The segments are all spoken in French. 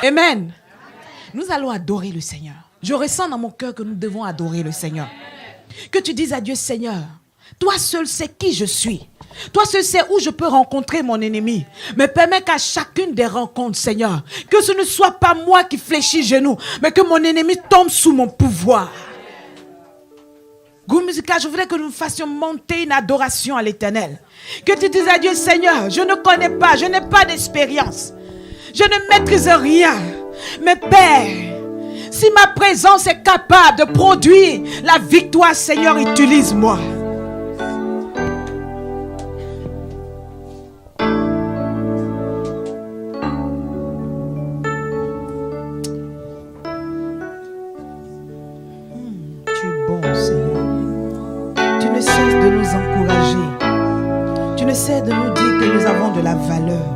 Amen. Nous allons adorer le Seigneur. Je ressens dans mon cœur que nous devons adorer le Seigneur. Que tu dises à Dieu, Seigneur, toi seul sais qui je suis. Toi seul sais où je peux rencontrer mon ennemi. Mais permets qu'à chacune des rencontres, Seigneur, que ce ne soit pas moi qui fléchis genoux, mais que mon ennemi tombe sous mon pouvoir. Groupe musical, je voudrais que nous fassions monter une adoration à l'Éternel. Que tu dises à Dieu, Seigneur, je ne connais pas, je n'ai pas d'expérience. Je ne maîtrise rien. Mais Père, si ma présence est capable de produire la victoire, Seigneur, utilise-moi. Tu es bon, Seigneur. Tu ne cesses de nous encourager. Tu ne cesses de nous dire que nous avons de la valeur.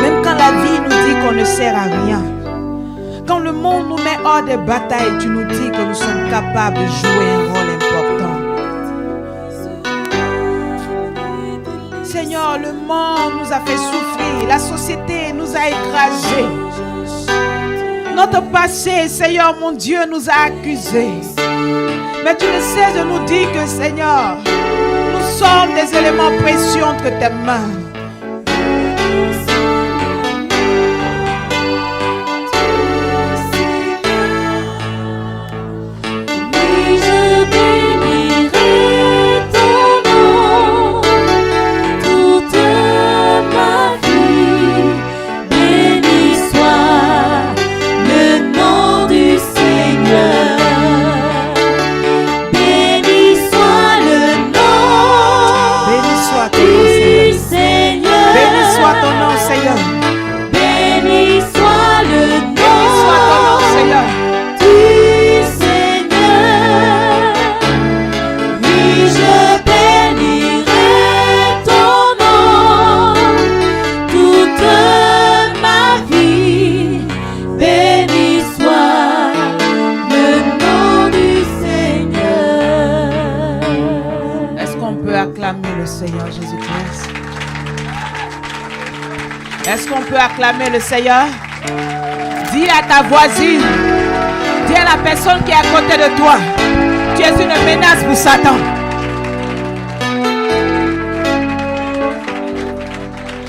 Même quand la vie nous dit qu'on ne sert à rien. Quand le monde nous met hors des batailles, tu nous dis que nous sommes capables de jouer un rôle important. Seigneur, le monde nous a fait souffrir. La société nous a écrasés. Notre passé, Seigneur, mon Dieu, nous a accusés. Mais tu ne cesses de nous dire que, Seigneur, nous sommes des éléments précieux entre tes mains. Est-ce qu'on peut acclamer le Seigneur? Dis à ta voisine, dis à la personne qui est à côté de toi, tu es une menace pour Satan.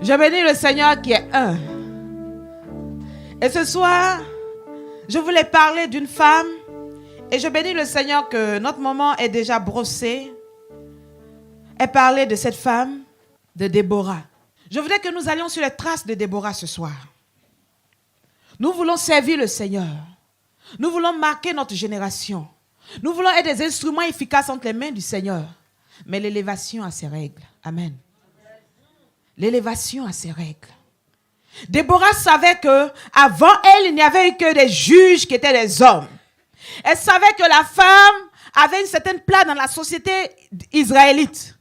Je bénis le Seigneur qui est un. Et ce soir, je voulais parler d'une femme et je bénis le Seigneur que notre moment est déjà brossé. Et parler de cette femme, de Déborah. Je voudrais que nous allions sur les traces de Déborah ce soir. Nous voulons servir le Seigneur. Nous voulons marquer notre génération. Nous voulons être des instruments efficaces entre les mains du Seigneur. Mais l'élévation a ses règles. Amen. L'élévation a ses règles. Déborah savait que avant elle, il n'y avait eu que des juges qui étaient des hommes. Elle savait que la femme avait une certaine place dans la société israélite.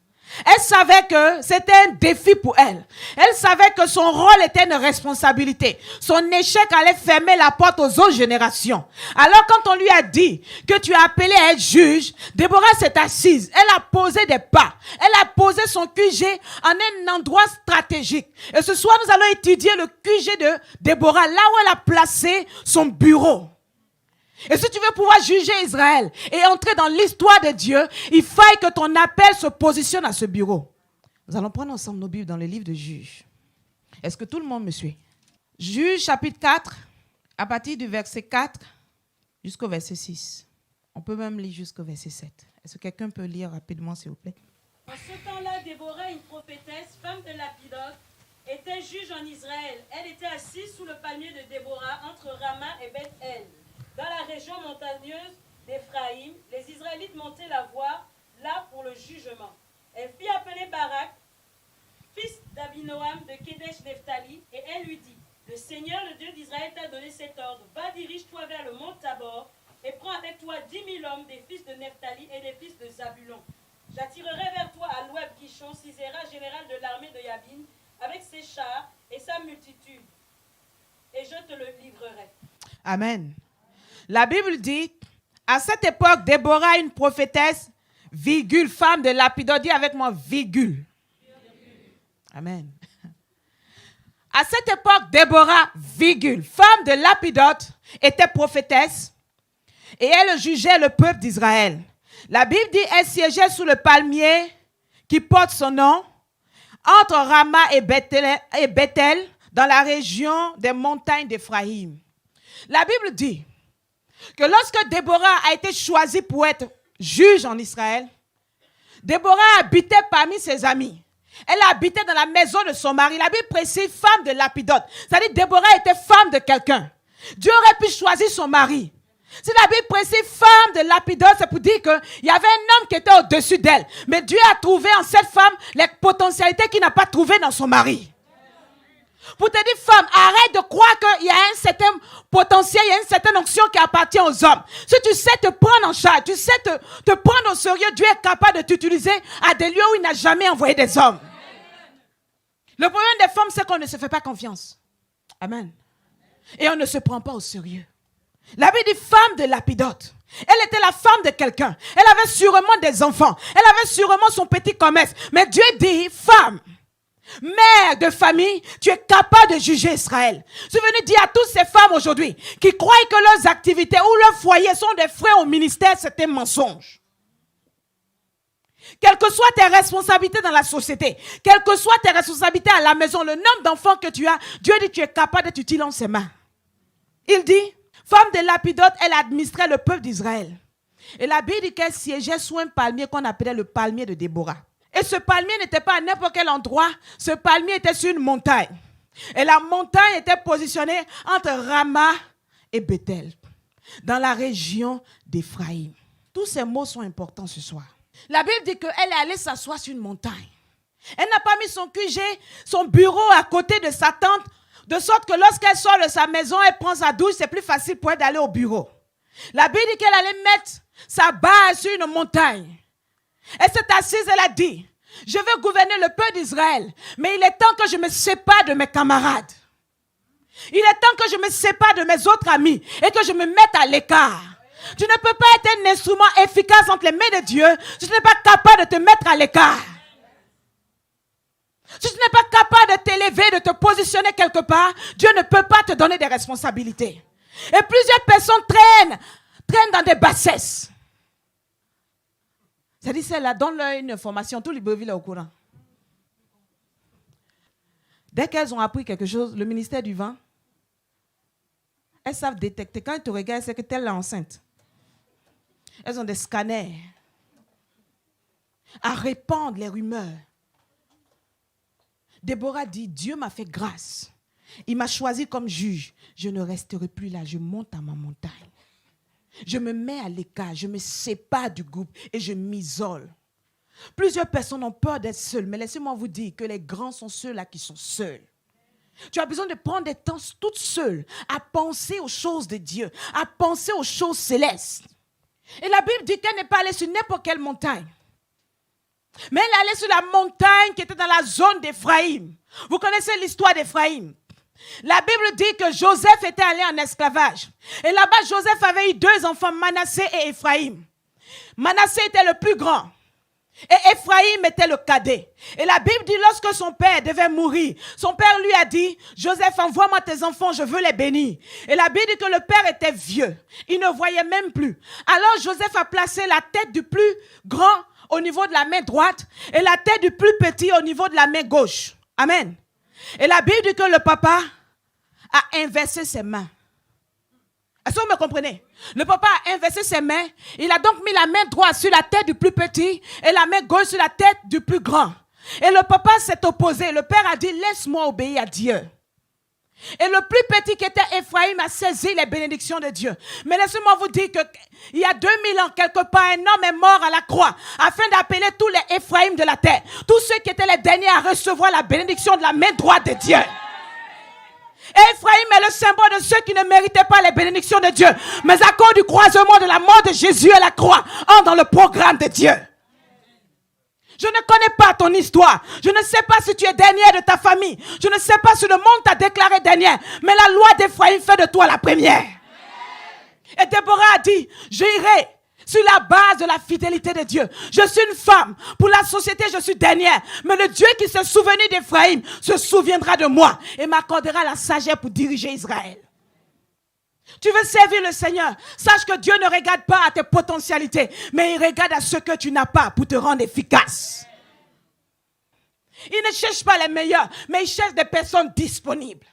Elle savait que c'était un défi pour elle. Elle savait que son rôle était une responsabilité. Son échec allait fermer la porte aux autres générations. Alors quand on lui a dit que tu es appelé à être juge, Déborah s'est assise. Elle a posé des pas. Elle a posé son QG en un endroit stratégique. Et ce soir, nous allons étudier le QG de Déborah, là où elle a placé son bureau. Et si tu veux pouvoir juger Israël et entrer dans l'histoire de Dieu, il faille que ton appel se positionne à ce bureau. Nous allons prendre ensemble nos Bibles dans le livre de Juges. Est-ce que tout le monde me suit? Juges chapitre 4, à partir du verset 4 jusqu'au verset 6. On peut même lire jusqu'au verset 7. Est-ce que quelqu'un peut lire rapidement, s'il vous plaît? En ce temps-là, Déborah, une prophétesse, femme de Lapidoth, était juge en Israël. Elle était assise sous le palmier de Déborah entre Rama et Beth-El. Dans la région montagneuse d'Éphraïm, les Israélites montaient la voie là pour le jugement. Elle fit appeler Barak, fils d'Abinoam de Kedesh Nephtali, et elle lui dit, le Seigneur, le Dieu d'Israël, t'a donné cet ordre. Va, dirige-toi vers le mont Tabor et prends avec toi 10 000 hommes des fils de Nephtali et des fils de Zabulon. J'attirerai vers toi à Loueb Guichon, Sisera, général de l'armée de Yabin, avec ses chars et sa multitude, et je te le livrerai. Amen. La Bible dit, à cette époque, Déborah, une prophétesse, virgule, femme de Lapidoth, dis avec moi, virgule. Amen. À cette époque, Déborah, femme de Lapidote, était prophétesse et elle jugeait le peuple d'Israël. La Bible dit qu'elle siégeait sous le palmier qui porte son nom, entre Rama et Bethel, dans la région des montagnes d'Éphraïm. La Bible dit que lorsque Déborah a été choisie pour être juge en Israël, Déborah habitait parmi ses amis. Elle habitait dans la maison de son mari. La Bible précise femme de Lapidote. C'est-à-dire que Déborah était femme de quelqu'un. Dieu aurait pu choisir son mari. Si la Bible précise femme de Lapidote, c'est pour dire qu'il y avait un homme qui était au-dessus d'elle. Mais Dieu a trouvé en cette femme les potentialités qu'il n'a pas trouvées dans son mari. Pour te dire, femme, arrête de croire qu'il y a un certain potentiel, il y a une certaine onction qui appartient aux hommes. Si tu sais te prendre en charge, tu sais te prendre au sérieux, Dieu est capable de t'utiliser à des lieux où il n'a jamais envoyé des hommes. Le problème des femmes, c'est qu'on ne se fait pas confiance. Amen. Et on ne se prend pas au sérieux. La Bible dit femme de Lapidote. Elle était la femme de quelqu'un. Elle avait sûrement des enfants. Elle avait sûrement son petit commerce. Mais Dieu dit, femme, mère de famille, tu es capable de juger Israël. Je suis venu dire à toutes ces femmes aujourd'hui qui croient que leurs activités ou leurs foyers sont des freins au ministère, c'est un mensonge. Quelles que soient tes responsabilités dans la société, quelles que soient tes responsabilités à la maison, le nombre d'enfants que tu as, Dieu dit que tu es capable d'être utile en ses mains. Il dit, femme de Lapidote, elle administrait le peuple d'Israël. Et la Bible dit qu'elle siégeait sous un palmier qu'on appelait le palmier de Déborah. Et ce palmier n'était pas à n'importe quel endroit. Ce palmier était sur une montagne. Et la montagne était positionnée entre Rama et Bethel, dans la région d'Éphraïm. Tous ces mots sont importants ce soir. La Bible dit qu'elle est allée s'asseoir sur une montagne. Elle n'a pas mis son QG, son bureau à côté de sa tente, de sorte que lorsqu'elle sort de sa maison, elle prend sa douche, c'est plus facile pour elle d'aller au bureau. La Bible dit qu'elle allait mettre sa base sur une montagne. Elle s'est assise, elle a dit, je veux gouverner le peuple d'Israël, mais il est temps que je me sépare de mes camarades. Il est temps que je me sépare de mes autres amis et que je me mette à l'écart. Tu ne peux pas être un instrument efficace entre les mains de Dieu si tu n'es pas capable de te mettre à l'écart. Si tu n'es pas capable de t'élever, de te positionner quelque part, Dieu ne peut pas te donner des responsabilités. Et plusieurs personnes traînent dans des bassesses. C'est-à-dire, celle-là, donne-leur une information, tout Libreville est au courant. Dès qu'elles ont appris quelque chose, le ministère du vent, elles savent détecter. Quand elles te regardent, c'est que telle est enceinte. Elles ont des scanners à répandre les rumeurs. Déborah dit, Dieu m'a fait grâce. Il m'a choisi comme juge. Je ne resterai plus là, je monte à ma montagne. Je me mets à l'écart, je me sépare du groupe et je m'isole. Plusieurs personnes ont peur d'être seules, mais laissez-moi vous dire que les grands sont ceux-là qui sont seuls. Tu as besoin de prendre des temps toute seule à penser aux choses de Dieu, à penser aux choses célestes. Et la Bible dit qu'elle n'est pas allée sur n'importe quelle montagne. Mais elle est allée sur la montagne qui était dans la zone d'Éphraïm. Vous connaissez l'histoire d'Éphraïm. La Bible dit que Joseph était allé en esclavage. Et là-bas, Joseph avait eu 2 enfants, Manassé et Éphraïm. Manassé était le plus grand. Et Éphraïm était le cadet. Et la Bible dit, lorsque son père devait mourir, son père lui a dit, Joseph, envoie-moi tes enfants, je veux les bénir. Et la Bible dit que le père était vieux. Il ne voyait même plus. Alors Joseph a placé la tête du plus grand au niveau de la main droite et la tête du plus petit au niveau de la main gauche. Amen. Et la Bible dit que le papa a inversé ses mains. Est-ce que vous me comprenez? Le papa a inversé ses mains. Il a donc mis la main droite sur la tête du plus petit et la main gauche sur la tête du plus grand. Et le papa s'est opposé. Le père a dit, laisse-moi obéir à Dieu. Et le plus petit qui était Éphraïm a saisi les bénédictions de Dieu. Mais laissez-moi vous dire qu'il y a 2000 ans, quelque part, un homme est mort à la croix afin d'appeler tous les Éphraïm de la terre. Tous ceux qui étaient les derniers à recevoir la bénédiction de la main droite de Dieu. Et Éphraïm est le symbole de ceux qui ne méritaient pas les bénédictions de Dieu. Mais à cause du croisement de la mort de Jésus à la croix, entre dans le programme de Dieu. Je ne connais pas ton histoire. Je ne sais pas si tu es dernière de ta famille. Je ne sais pas si le monde t'a déclaré dernière. Mais la loi d'Éphraïm fait de toi la première. Et Déborah a dit, j'irai sur la base de la fidélité de Dieu. Je suis une femme. Pour la société, je suis dernière. Mais le Dieu qui s'est souvenu d'Éphraïm se souviendra de moi et m'accordera la sagesse pour diriger Israël. Tu veux servir le Seigneur, sache que Dieu ne regarde pas à tes potentialités, mais il regarde à ce que tu n'as pas pour te rendre efficace. Il ne cherche pas les meilleurs, mais il cherche des personnes disponibles.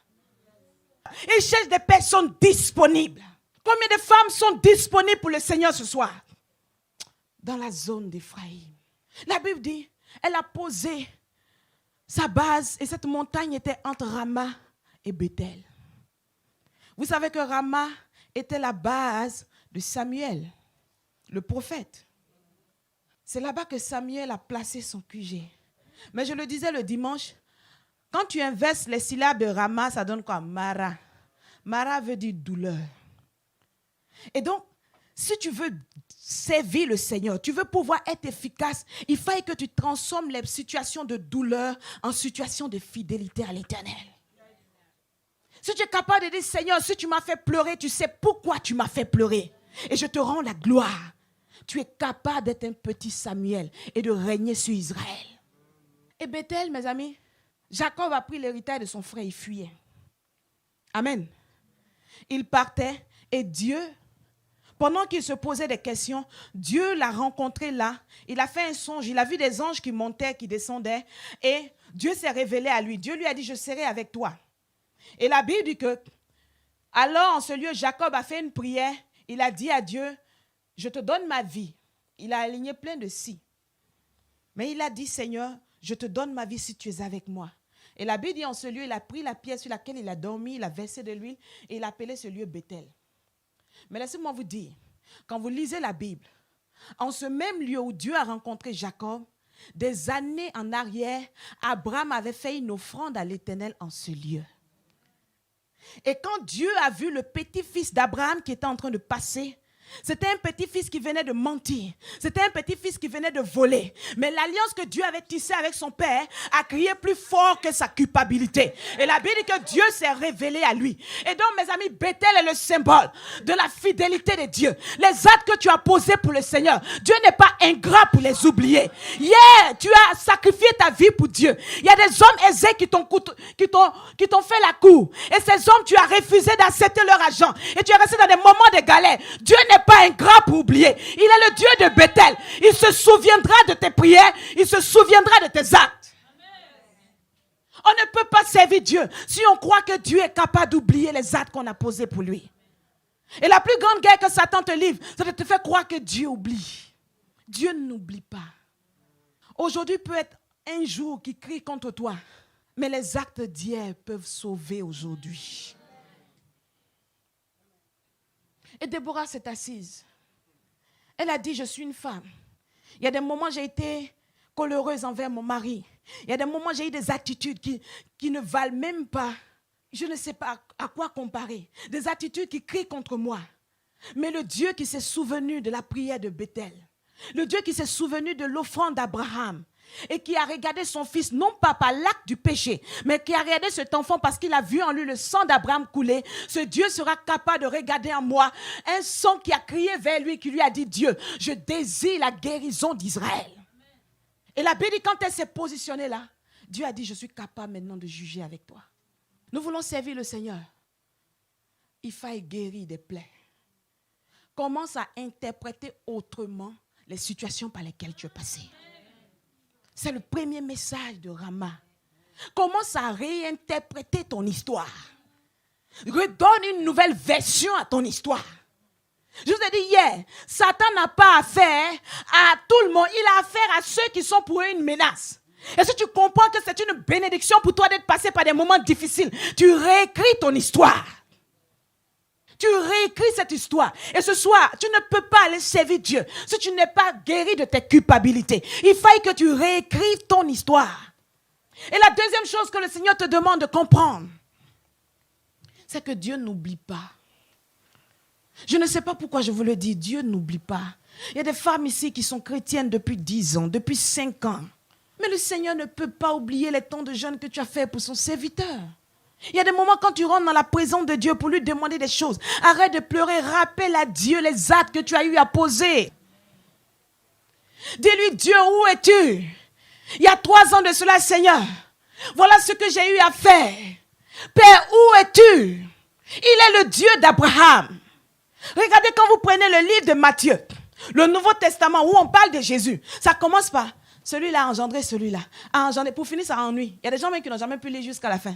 Il cherche des personnes disponibles. Combien de femmes sont disponibles pour le Seigneur ce soir? Dans la zone d'Éphraïm. La Bible dit, elle a posé sa base et cette montagne était entre Rama et Bethel. Vous savez que Rama était la base de Samuel, le prophète. C'est là-bas que Samuel a placé son QG. Mais je le disais le dimanche, quand tu inverses les syllabes de Rama, ça donne quoi? Mara. Mara veut dire douleur. Et donc, si tu veux servir le Seigneur, tu veux pouvoir être efficace, il faut que tu transformes les situations de douleur en situations de fidélité à l'Éternel. Si tu es capable de dire, Seigneur, si tu m'as fait pleurer, tu sais pourquoi tu m'as fait pleurer. Et je te rends la gloire. Tu es capable d'être un petit Samuel et de régner sur Israël. Et Bethel, mes amis, Jacob a pris l'héritage de son frère, il fuyait. Amen. Il partait et Dieu, pendant qu'il se posait des questions, Dieu l'a rencontré là. Il a fait un songe, il a vu des anges qui montaient, qui descendaient. Et Dieu s'est révélé à lui. Dieu lui a dit, je serai avec toi. Et la Bible dit que, alors en ce lieu, Jacob a fait une prière. Il a dit à Dieu, je te donne ma vie. Il a aligné plein de si. Mais il a dit, Seigneur, je te donne ma vie si tu es avec moi. Et la Bible dit en ce lieu, il a pris la pierre sur laquelle il a dormi, il a versé de l'huile et il a appelé ce lieu Bethel. Mais laissez-moi vous dire, quand vous lisez la Bible, en ce même lieu où Dieu a rencontré Jacob, des années en arrière, Abraham avait fait une offrande à l'Éternel en ce lieu. Et quand Dieu a vu le petit-fils d'Abraham qui était en train de passer, c'était un petit-fils qui venait de mentir. C'était un petit-fils qui venait de voler. Mais l'alliance que Dieu avait tissée avec son père a crié plus fort que sa culpabilité. Et la Bible dit que Dieu s'est révélé à lui. Et donc, mes amis, Bethel est le symbole de la fidélité de Dieu. Les actes que tu as posés pour le Seigneur, Dieu n'est pas ingrat pour les oublier. Hier, tu as sacrifié ta vie pour Dieu. Il y a des hommes aisés qui t'ont fait la cour. Et ces hommes, tu as refusé d'accepter leur argent. Et tu es resté dans des moments de galère. Dieu n'est pas ingrat pour oublier. Il est le Dieu de Bethel. Il se souviendra de tes prières. Il se souviendra de tes actes. On ne peut pas servir Dieu si on croit que Dieu est capable d'oublier les actes qu'on a posés pour lui. Et la plus grande guerre que Satan te livre, c'est de te faire croire que Dieu oublie. Dieu n'oublie pas. Aujourd'hui peut être un jour qui crie contre toi, mais les actes d'hier peuvent sauver aujourd'hui. Et Déborah s'est assise. Elle a dit, je suis une femme. Il y a des moments, j'ai été coléreuse envers mon mari. Il y a des moments, j'ai eu des attitudes qui ne valent même pas. Je ne sais pas à quoi comparer. Des attitudes qui crient contre moi. Mais le Dieu qui s'est souvenu de la prière de Bethel, le Dieu qui s'est souvenu de l'offrande d'Abraham, et qui a regardé son fils, non pas par l'acte du péché, mais qui a regardé cet enfant parce qu'il a vu en lui le sang d'Abraham couler, ce Dieu sera capable de regarder en moi un sang qui a crié vers lui, qui lui a dit, Dieu, je désire la guérison d'Israël. Et la Bible dit, quand elle s'est positionnée là, Dieu a dit, je suis capable maintenant de juger avec toi. Nous voulons servir le Seigneur. Il faut guérir des plaies. Commence à interpréter autrement les situations par lesquelles tu es passé. C'est le premier message de Rama. Commence à réinterpréter ton histoire. Redonne une nouvelle version à ton histoire. Je vous ai dit hier, Satan n'a pas affaire à tout le monde. Il a affaire à ceux qui sont pour eux une menace. Et si tu comprends que c'est une bénédiction pour toi d'être passé par des moments difficiles, tu réécris ton histoire. Tu réécris cette histoire. Et ce soir, tu ne peux pas aller servir Dieu si tu n'es pas guéri de tes culpabilités. Il faut que tu réécrives ton histoire. Et la deuxième chose que le Seigneur te demande de comprendre, c'est que Dieu n'oublie pas. Je ne sais pas pourquoi je vous le dis, Dieu n'oublie pas. Il y a des femmes ici qui sont chrétiennes depuis 10 ans, depuis 5 ans. Mais le Seigneur ne peut pas oublier les temps de jeûne que tu as fait pour son serviteur. Il y a des moments quand tu rentres dans la présence de Dieu pour lui demander des choses. Arrête de pleurer, rappelle à Dieu les actes que tu as eu à poser. Dis-lui, Dieu, où es-tu? Il y a 3 ans de cela, Seigneur. Voilà ce que j'ai eu à faire. Père, où es-tu? Il est le Dieu d'Abraham. Regardez quand vous prenez le livre de Matthieu, le Nouveau Testament où on parle de Jésus. Ça commence par celui-là a engendré celui-là. A engendré. Pour finir, ça ennuie. Il y a des gens même qui n'ont jamais pu lire jusqu'à la fin.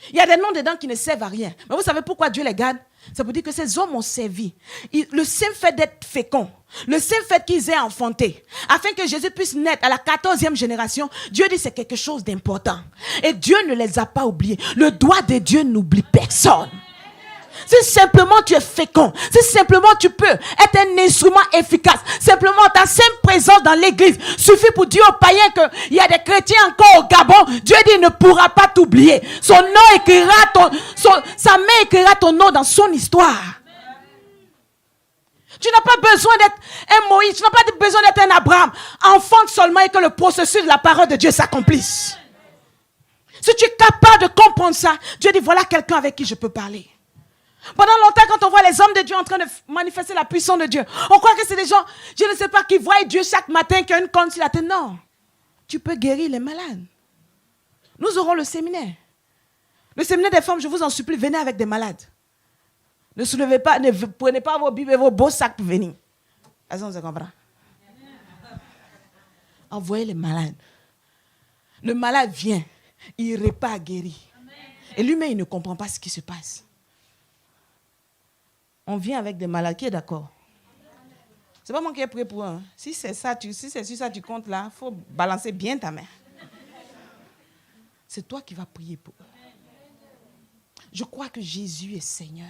Il y a des noms dedans qui ne servent à rien. Mais vous savez pourquoi Dieu les garde? Ça veut dire que ces hommes ont servi. Le simple fait d'être fécond, le simple fait qu'ils aient enfanté, afin que Jésus puisse naître à la 14e génération, Dieu dit c'est quelque chose d'important. Et Dieu ne les a pas oubliés. Le doigt de Dieu n'oublie personne. Si simplement tu es fécond, si simplement tu peux être un instrument efficace, simplement ta simple présence dans l'église suffit pour dire aux païens qu'il y a des chrétiens encore au Gabon, Dieu dit il ne pourra pas t'oublier. Sa main écrira ton nom dans son histoire. Tu n'as pas besoin d'être un Moïse, tu n'as pas besoin d'être un Abraham. Enfante seulement et que le processus de la parole de Dieu s'accomplisse. Si tu es capable de comprendre ça, Dieu dit voilà quelqu'un avec qui je peux parler. Pendant longtemps, quand on voit les hommes de Dieu en train de manifester la puissance de Dieu, on croit que c'est des gens, je ne sais pas, qui voient Dieu chaque matin, qui a une corne sur la tête. Non, tu peux guérir les malades. Nous aurons le séminaire. Le séminaire des femmes, je vous en supplie, venez avec des malades. Ne soulevez pas, ne prenez pas vos bibles et vos beaux sacs pour venir. Est-ce qu'on se comprend? Envoyez les malades. Le malade vient, il répare, guérit. Et lui-même, il ne comprend pas ce qui se passe. On vient avec des malades. Qui est d'accord? C'est pas moi qui ai prié pour eux. Hein. Si c'est ça, si c'est sur ça tu comptes là, il faut balancer bien ta main. C'est toi qui vas prier pour eux. Je crois que Jésus est Seigneur.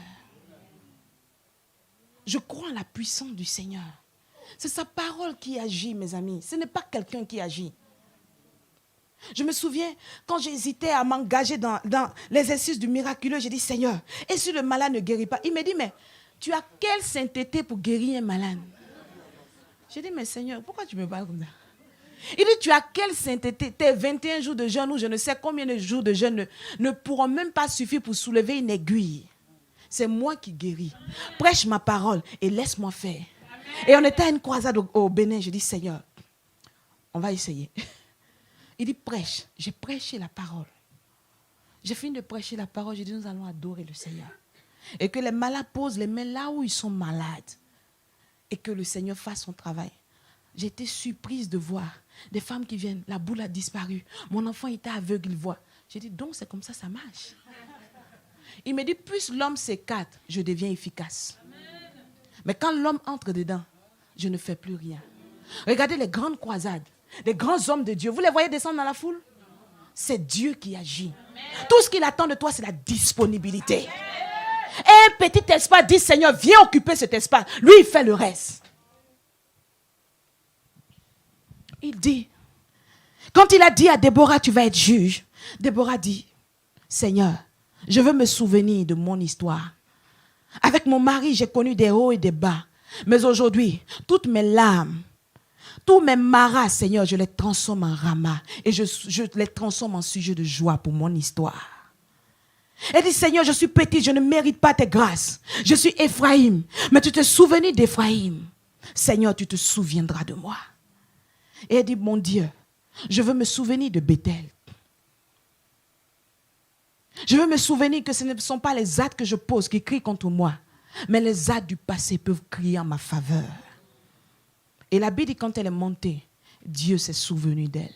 Je crois en la puissance du Seigneur. C'est sa parole qui agit, mes amis. Ce n'est pas quelqu'un qui agit. Je me souviens, quand j'hésitais à m'engager dans l'exercice du miraculeux, j'ai dit, Seigneur, et si le malade ne guérit pas? Il me dit, mais tu as quelle sainteté pour guérir un malade? J'ai dit, mais Seigneur, pourquoi tu me parles comme ça? Il dit, tu as quelle sainteté? Tes 21 jours de jeûne ou je ne sais combien de jours de jeûne ne pourront même pas suffire pour soulever une aiguille. C'est moi qui guéris. Prêche ma parole et laisse-moi faire. Et on était à une croisade au Bénin. Je dis, Seigneur, on va essayer. Il dit, prêche. J'ai prêché la parole. J'ai fini de prêcher la parole. J'ai dit, nous allons adorer le Seigneur. Et que les malades posent les mains là où ils sont malades. Et que le Seigneur fasse son travail. J'ai été surprise de voir des femmes qui viennent. La boule a disparu. Mon enfant était aveugle, il voit. J'ai dit, donc c'est comme ça, ça marche. Il me dit, plus l'homme s'écarte, je deviens efficace. Mais quand l'homme entre dedans, je ne fais plus rien. Regardez les grandes croisades. Les grands hommes de Dieu, vous les voyez descendre dans la foule? C'est Dieu qui agit. Tout ce qu'il attend de toi, c'est la disponibilité. Et un petit espace dit, Seigneur, viens occuper cet espace. Lui, il fait le reste. Il dit, quand il a dit à Déborah, tu vas être juge, Déborah dit, Seigneur, je veux me souvenir de mon histoire. Avec mon mari, j'ai connu des hauts et des bas. Mais aujourd'hui, toutes mes larmes, tous mes maras, Seigneur, je les transforme en ramas. Et je les transforme en sujet de joie pour mon histoire. Elle dit, Seigneur, je suis petite, je ne mérite pas tes grâces. Je suis Ephraïm. Mais tu te souviens d'Ephraïm. Seigneur, tu te souviendras de moi. Et elle dit, mon Dieu, je veux me souvenir de Bethel. Je veux me souvenir que ce ne sont pas les actes que je pose qui crient contre moi, mais les actes du passé peuvent crier en ma faveur. Et la Bible dit quand elle est montée, Dieu s'est souvenu d'elle.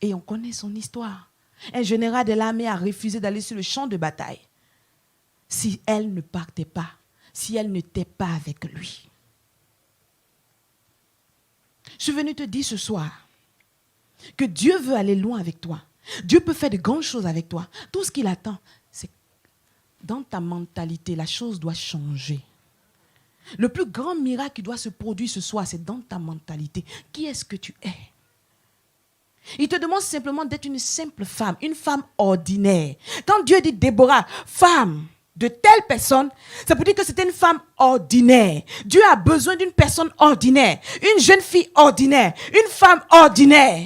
Et on connaît son histoire. Un général de l'armée a refusé d'aller sur le champ de bataille si elle ne partait pas, si elle n'était pas avec lui. Je suis venu te dire ce soir que Dieu veut aller loin avec toi. Dieu peut faire de grandes choses avec toi. Tout ce qu'il attend, c'est dans ta mentalité, la chose doit changer. Le plus grand miracle qui doit se produire ce soir, c'est dans ta mentalité. Qui est-ce que tu es? Il te demande simplement d'être une simple femme, une femme ordinaire. Quand Dieu dit Déborah, femme de telle personne, ça veut dire que c'était une femme ordinaire. Dieu a besoin d'une personne ordinaire, une jeune fille ordinaire, une femme ordinaire,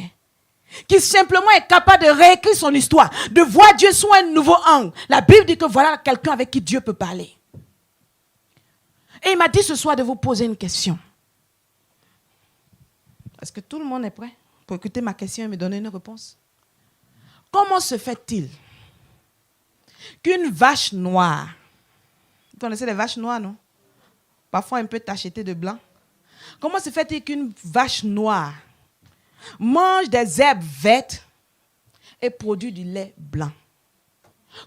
qui simplement est capable de réécrire son histoire, de voir Dieu sous un nouveau angle. La Bible dit que voilà quelqu'un avec qui Dieu peut parler. Et il m'a dit ce soir de vous poser une question. Est-ce que tout le monde est prêt pour écouter ma question et me donner une réponse? Comment se fait-il qu'une vache noire, vous connaissez les vaches noires, non? Parfois un peu tachetées de blanc. Comment se fait-il qu'une vache noire mange des herbes vertes et produit du lait blanc?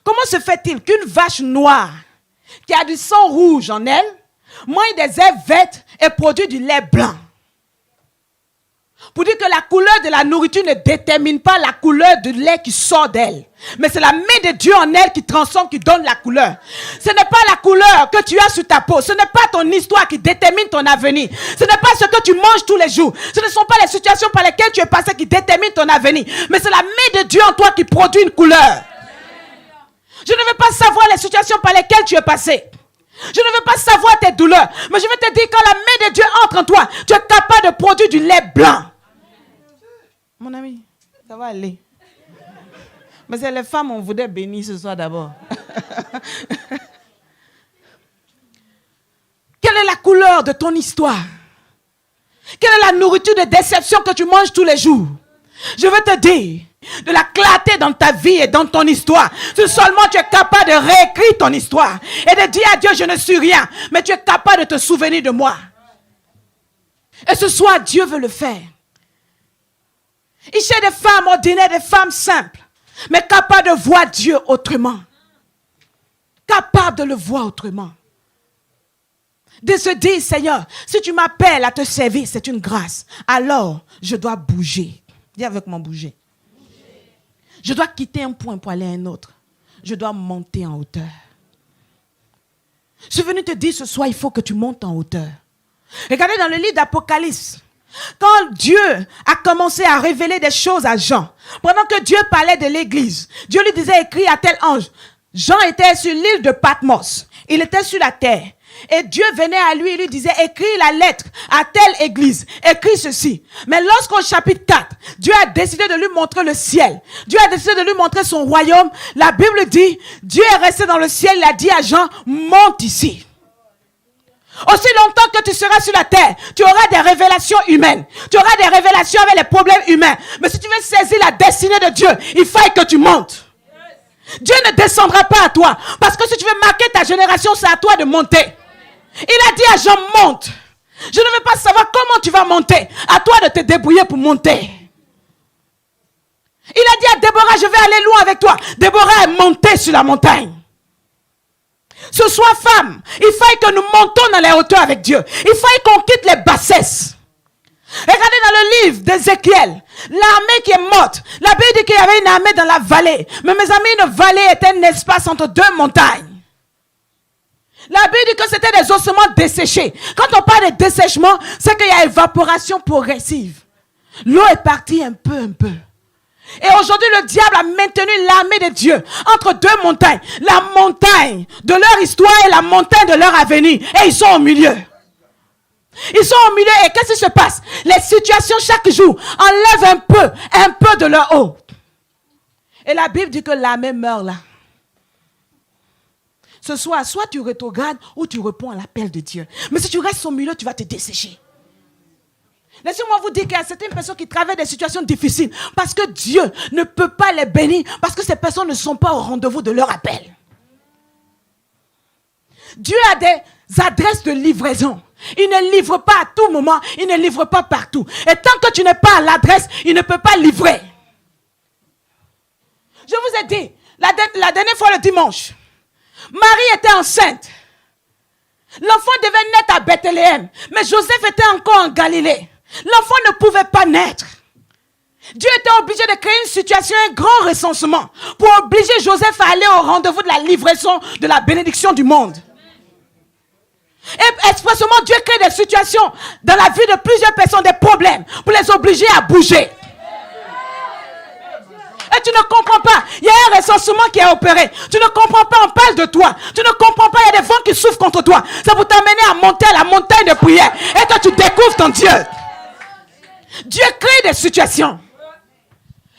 Comment se fait-il qu'une vache noire qui a du sang rouge en elle mange des herbes vertes et produit du lait blanc? Pour dire que la couleur de la nourriture ne détermine pas la couleur du lait qui sort d'elle. Mais c'est la main de Dieu en elle qui transforme, qui donne la couleur. Ce n'est pas la couleur que tu as sur ta peau. Ce n'est pas ton histoire qui détermine ton avenir. Ce n'est pas ce que tu manges tous les jours. Ce ne sont pas les situations par lesquelles tu es passé qui déterminent ton avenir. Mais c'est la main de Dieu en toi qui produit une couleur. Je ne veux pas savoir les situations par lesquelles tu es passé. Je ne veux pas savoir tes douleurs. Mais je veux te dire, quand la main de Dieu entre en toi, tu es capable de produire du lait blanc. Mon ami, ça va aller. Mais c'est les femmes, on voudrait bénir ce soir d'abord. Quelle est la couleur de ton histoire? Quelle est la nourriture de déception que tu manges tous les jours? Je veux te dire, de la clarté dans ta vie et dans ton histoire. Si seulement tu es capable de réécrire ton histoire et de dire à Dieu, je ne suis rien, mais tu es capable de te souvenir de moi. Et ce soir, Dieu veut le faire. Il cherche des femmes ordinaires, des femmes simples, mais capables de voir Dieu autrement. Capables de le voir autrement. De se dire, Seigneur, si tu m'appelles à te servir, c'est une grâce. Alors, je dois bouger. Dis avec moi, bouger. Je dois quitter un point pour aller à un autre. Je dois monter en hauteur. Je suis venu te dire ce soir, il faut que tu montes en hauteur. Regardez dans le livre d'Apocalypse. Quand Dieu a commencé à révéler des choses à Jean, pendant que Dieu parlait de l'église, Dieu lui disait, écris à tel ange. Jean était sur l'île de Patmos. Il était sur la terre. Et Dieu venait à lui et lui disait, écris la lettre à telle église. Écris ceci. Mais lorsqu'au chapitre 4, Dieu a décidé de lui montrer le ciel. Dieu a décidé de lui montrer son royaume. La Bible dit, Dieu est resté dans le ciel. Il a dit à Jean, monte ici. Aussi longtemps que tu seras sur la terre, tu auras des révélations humaines. Tu auras des révélations avec les problèmes humains. Mais si tu veux saisir la destinée de Dieu, il faut que tu montes. Dieu ne descendra pas à toi. Parce que si tu veux marquer ta génération, c'est à toi de monter. Il a dit à Jean, monte. Je ne veux pas savoir comment tu vas monter. À toi de te débrouiller pour monter. Il a dit à Déborah, je vais aller loin avec toi. Déborah est montée sur la montagne. Ce soir, femme, il faut que nous montons dans les hauteurs avec Dieu. Il faut qu'on quitte les bassesses. Regardez dans le livre d'Ézéchiel, l'armée qui est morte. La Bible dit qu'il y avait une armée dans la vallée. Mais mes amis, une vallée était un espace entre deux montagnes. La Bible dit que c'était des ossements desséchés. Quand on parle de dessèchement, c'est qu'il y a évaporation progressive. L'eau est partie un peu. Et aujourd'hui, le diable a maintenu l'armée de Dieu entre deux montagnes. La montagne de leur histoire et la montagne de leur avenir. Et ils sont au milieu. Ils sont au milieu et qu'est-ce qui se passe? Les situations chaque jour enlèvent un peu de leur eau. Et la Bible dit que l'armée meurt là. Ce soir, soit tu rétrogrades ou tu réponds à l'appel de Dieu. Mais si tu restes au milieu, tu vas te dessécher. Laissez-moi vous dire qu'il y a certaines personnes qui traversent des situations difficiles parce que Dieu ne peut pas les bénir parce que ces personnes ne sont pas au rendez-vous de leur appel. Dieu a des adresses de livraison. Il ne livre pas à tout moment, il ne livre pas partout. Et tant que tu n'es pas à l'adresse, il ne peut pas livrer. Je vous ai dit, la dernière fois le dimanche, Marie était enceinte. L'enfant devait naître à Bethléem, mais Joseph était encore en Galilée. L'enfant ne pouvait pas naître. Dieu était obligé de créer une situation, un grand recensement, pour obliger Joseph à aller au rendez-vous de la livraison de la bénédiction du monde. Et expressément, Dieu crée des situations dans la vie de plusieurs personnes, des problèmes, pour les obliger à bouger. Et tu ne comprends pas, il y a un recensement qui est opéré. Tu ne comprends pas, on parle de toi. Tu ne comprends pas, il y a des vents qui souffrent contre toi. C'est pour t'amener à monter à la montagne de prière. Et que tu découvres ton Dieu. Dieu crée des situations.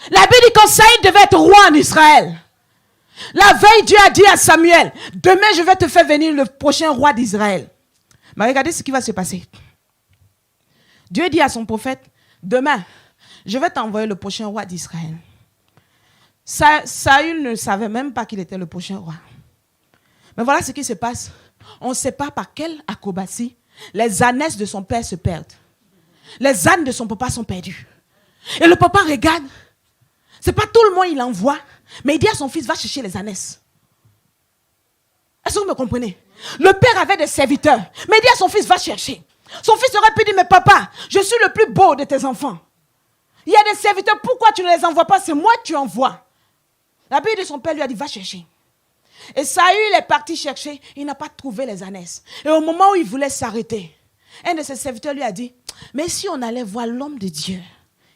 La Bible dit que Saïd devait être roi en Israël. La veille, Dieu a dit à Samuel, demain je vais te faire venir le prochain roi d'Israël. Mais regardez ce qui va se passer. Dieu dit à son prophète, demain, je vais t'envoyer le prochain roi d'Israël. Saül ne savait même pas qu'il était le prochain roi. Mais voilà ce qui se passe. On ne sait pas par quelle acrobatie les ânesses de son père se perdent. Les ânes de son papa sont perdus. Et le papa regarde. Ce n'est pas tout le monde il envoie, mais il dit à son fils, va chercher les ânesses. Est-ce que vous me comprenez? Le père avait des serviteurs, mais il dit à son fils, va chercher. Son fils aurait pu dire, mais papa, je suis le plus beau de tes enfants. Il y a des serviteurs, pourquoi tu ne les envoies pas? C'est moi que tu envoies. La Bible de son père lui a dit, va chercher. Et Saül est parti chercher, il n'a pas trouvé les ânesses. Et au moment où il voulait s'arrêter, un de ses serviteurs lui a dit, mais si on allait voir l'homme de Dieu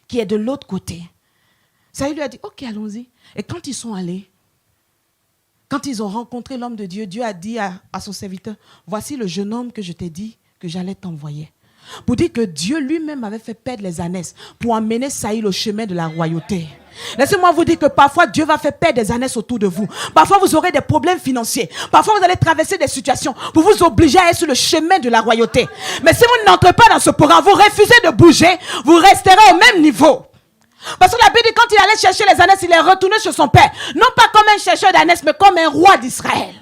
qui est de l'autre côté. Saül lui a dit, ok, allons-y. Et quand ils sont allés, quand ils ont rencontré l'homme de Dieu, Dieu a dit à son serviteur, voici le jeune homme que je t'ai dit que j'allais t'envoyer. Pour dire que Dieu lui-même avait fait perdre les ânesses pour emmener Saül au chemin de la royauté. Laissez-moi vous dire que parfois Dieu va faire perdre des ânesses autour de vous. Parfois vous aurez des problèmes financiers. Parfois vous allez traverser des situations pour vous obliger à être sur le chemin de la royauté. Mais si vous n'entrez pas dans ce programme, vous refusez de bouger, vous resterez au même niveau. Parce que la Bible dit quand il allait chercher les ânesses, il est retourné chez son père. Non pas comme un chercheur d'ânesses, mais comme un roi d'Israël.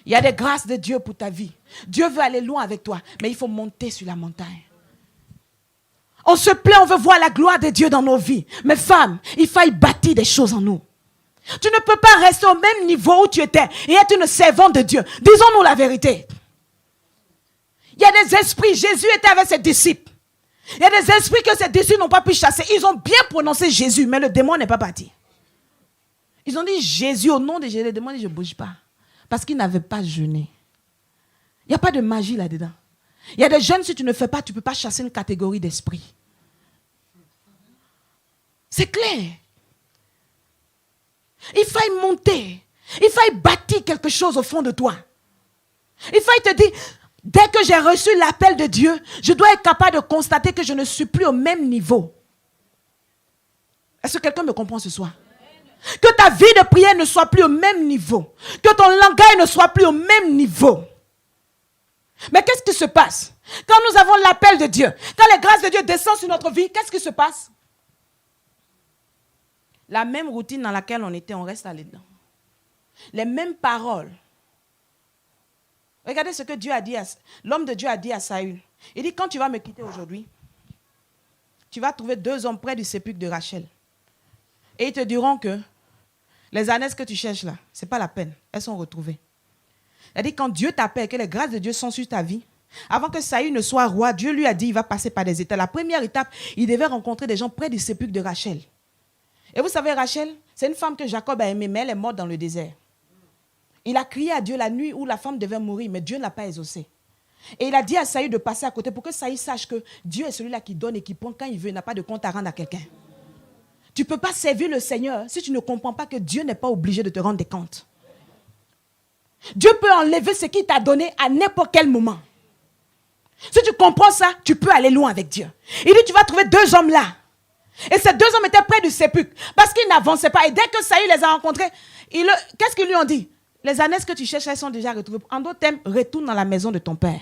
Il y a des grâces de Dieu pour ta vie. Dieu veut aller loin avec toi, mais il faut monter sur la montagne. On se plaît, on veut voir la gloire de Dieu dans nos vies. Mais femme, il faut y bâtir des choses en nous. Tu ne peux pas rester au même niveau où tu étais et être une servante de Dieu. Disons-nous la vérité. Il y a des esprits, Jésus était avec ses disciples. Il y a des esprits que ses disciples n'ont pas pu chasser. Ils ont bien prononcé Jésus, mais le démon n'est pas parti. Ils ont dit Jésus, au nom de Jésus. Le démon dit je ne bouge pas. Parce qu'ils n'avaient pas jeûné. Il n'y a pas de magie là-dedans. Il y a des jeûnes, si tu ne fais pas, tu ne peux pas chasser une catégorie d'esprit. C'est clair. Il faut y monter. Il faut y bâtir quelque chose au fond de toi. Il faut te dire, dès que j'ai reçu l'appel de Dieu, je dois être capable de constater que je ne suis plus au même niveau. Est-ce que quelqu'un me comprend ce soir? Que ta vie de prière ne soit plus au même niveau. Que ton langage ne soit plus au même niveau. Mais qu'est-ce qui se passe? Quand nous avons l'appel de Dieu, quand les grâces de Dieu descendent sur notre vie, qu'est-ce qui se passe? La même routine dans laquelle on était, on reste là-dedans. Les mêmes paroles. Regardez ce que Dieu a dit, l'homme de Dieu a dit à Saül. Il dit, quand tu vas me quitter aujourd'hui, tu vas trouver 2 hommes près du sépulcre de Rachel. Et ils te diront que les ânesses que tu cherches là, ce n'est pas la peine. Elles sont retrouvées. C'est-à-dire quand Dieu t'appelle, que les grâces de Dieu sont sur ta vie, avant que Saül ne soit roi, Dieu lui a dit, il va passer par des étapes. La première étape, il devait rencontrer des gens près du sépulcre de Rachel. Et vous savez, Rachel, c'est une femme que Jacob a aimée, mais elle est morte dans le désert. Il a crié à Dieu la nuit où la femme devait mourir, mais Dieu ne l'a pas exaucé. Et il a dit à Saül de passer à côté pour que Saül sache que Dieu est celui-là qui donne et qui prend quand il veut. Il n'a pas de compte à rendre à quelqu'un. Tu ne peux pas servir le Seigneur si tu ne comprends pas que Dieu n'est pas obligé de te rendre des comptes. Dieu peut enlever ce qu'il t'a donné à n'importe quel moment. Si tu comprends ça, tu peux aller loin avec Dieu. Il dit, tu vas trouver 2 hommes là. Et ces 2 hommes étaient près du sépulcre parce qu'ils n'avançaient pas. Et dès que Saül les a rencontrés, qu'est-ce qu'ils lui ont dit? Les ânesses que tu cherches, elles sont déjà retrouvées. En d'autres termes, retourne dans la maison de ton père.